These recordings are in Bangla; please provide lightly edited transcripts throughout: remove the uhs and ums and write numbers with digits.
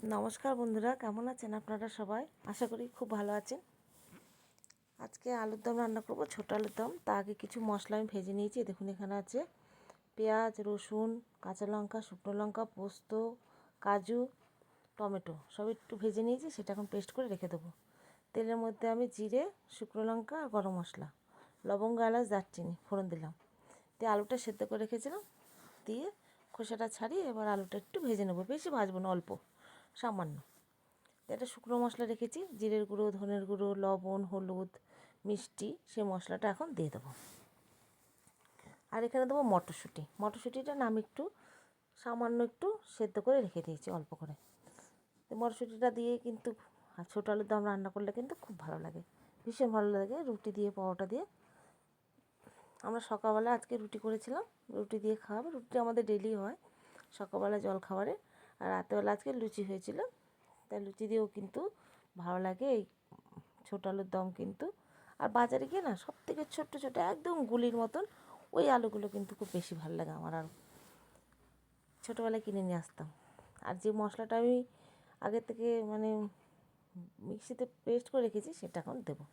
নমস্কার বন্ধুরা, কেমন আছেন আপনারা সবাই? আশা করি খুব ভালো আছেন। আজকে আলুর দম রান্না করব, ছোটো আলুর দম। তা আগে কিছু মশলা আমি ভেজে নিয়েছি। দেখুন এখানে আছে পেঁয়াজ, রসুন, কাঁচা লঙ্কা, শুকনো লঙ্কা, পোস্ত, কাজু, টমেটো সব একটু ভেজে নিয়েছি। সেটা এখন পেস্ট করে রেখে দেবো। তেলের মধ্যে আমি জিরে, শুকনো লঙ্কা আর গরম মশলা, লবঙ্গ, এলাচ, দারচিনি ফোড়ন দিলাম। দিয়ে আলুটা সেদ্ধ করে রেখেছিলাম, দিয়ে খোসাটা ছাড়িয়ে এবার আলুটা একটু ভেজে নেবো। বেশি ভাজবো না, অল্প সামান্য। একটা শুকনো মশলা রেখেছি, জিরের গুঁড়ো, ধনের গুঁড়ো, লবণ, হলুদ, মিষ্টি। সেই মশলাটা এখন দিয়ে দেবো। আর এখানে দেবো মটরশুঁটি। মটরশুঁটিটা আমি একটু সামান্য একটু সেদ্ধ করে রেখে দিয়েছি, অল্প করে। তো মটরশুঁটিটা দিয়ে কিন্তু ছোটো আলুর দম রান্না করলে কিন্তু খুব ভালো লাগে, ভীষণ ভালো লাগে। রুটি দিয়ে, পরোটা দিয়ে। আমরা সকালবেলা আজকে রুটি করেছিলাম, রুটি দিয়ে খাওয়াবো। রুটি আমাদের ডেলি হয় সকালবেলা জলখাবারে। আর রাতেরবেলা আজকে লুচি হয়েছিল, তাই লুচি দিয়েও কিন্তু ভালো লাগে এই ছোটো আলুর দম কিন্তু। আর বাজারে গিয়ে না, সব থেকে ছোট্টো ছোটো একদম গুলির মতন ওই আলুগুলো কিন্তু খুব বেশি ভালো লাগে আমার। আর ছোটোবেলায় কিনে নিয়ে আসতাম। আর যে মশলাটা আমি আগে থেকে মিক্সিতে পেস্ট করে রেখেছি, সেটা এখন দেবো।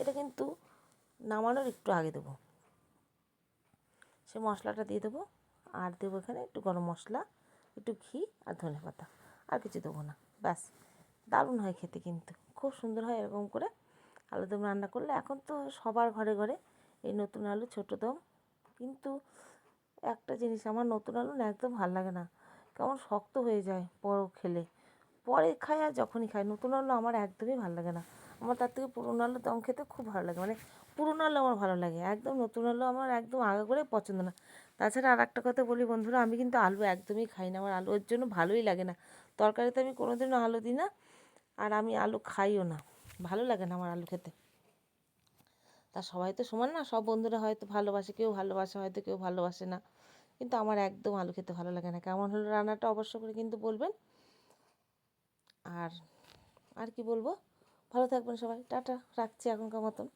এটা কিন্তু নামানোর একটু আগে দেবো। সে মশলাটা দিয়ে দেবো। আর দেবো এখানে একটু গরম মশলা, একটু ঘি আর ধনেপাতা। আর কিছু দেবো না, ব্যাস। দারুণ হয় খেতে, কিন্তু খুব সুন্দর হয় এরকম করে আলুদম রান্না করলে। এখন তো সবার ঘরে ঘরে এই নতুন আলু ছোটো দম। কিন্তু একটা জিনিস, আমার নতুন আলু না একদম ভালো লাগে না, কেমন শক্ত হয়ে যায় বড় খেলে। পরে খাই আর যখনই খাই, নতুন আলু আমার একদমই ভালো লাগে না। আমার তার থেকে পুরনো আলুর দম খেতে খুব ভালো লাগে। পুরনো আলু আমার ভালো লাগে, একদম নতুন আলু আমার একদম আগে করে পছন্দ না। তাছাড়া আর একটা কথা বলি বন্ধুরা, আমি কিন্তু আলু একদমই খাই না। আমার আলু ওর জন্য ভালোই লাগে না, তরকারিতে আমি কোনোদিনও আলু দিই না। আর আমি আলু খাইও না, ভালো লাগে না আমার আলু খেতে। তা সবাই তো সমান না, সব বন্ধুরা হয়তো ভালোবাসে, কেউ ভালোবাসে হয়তো, কেউ ভালোবাসে না। কিন্তু আমার একদম আলু খেতে ভালো লাগে না। কেমন হলো রান্নাটা অবশ্য করে কিন্তু বলবেন। আর আর কি বলবো, ভালো থাকবেন সবাই। টাটা, রাখছি এখনকার মতন।